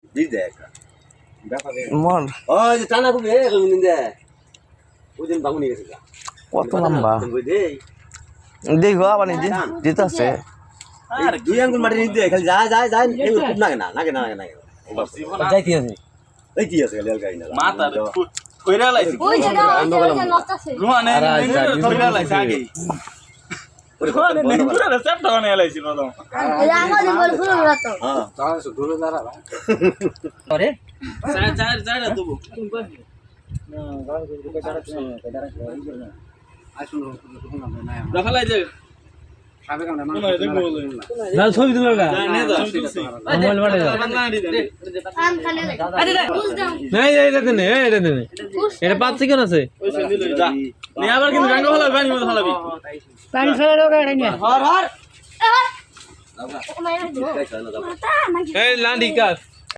দি দেখ মন ওই যে টানা খুব হে কোন দে ওই দিন বাগুনি গেছে যা কত লম্বা কই দে দেখো পানি দিতেছে আর দুই আঙ্গুল মাটি নিতে খালি যা যা যা এই খুব না না না না যাইতে আছে এই কি আছে খালি গাই না মাথা কইরা লাইছি ওই যে লতাছে রুহানে কইরা লাইছি আগে রুহানে নেগুরা রেসেপ্ট বানাই লাইছি প্রথম আমার বল ফুল রাত হ্যাঁ তাহলে দূরে দাঁড়া আরে চার চার দেবো রাখালাই যে না ছবি দিল না মোবাইল মারে কাম খালি আরে ফুল দাও এই এটা দেনে এটা দেনে এটা পাঁচ সেকেন্ড আছে যা নি আবার কিন্তু গাঙ্গা হলা বানি মত হলাবি পানি ফেলে দাও গাড়ি নিয়ে হর হর ও মাইরা এই লান্ডি কার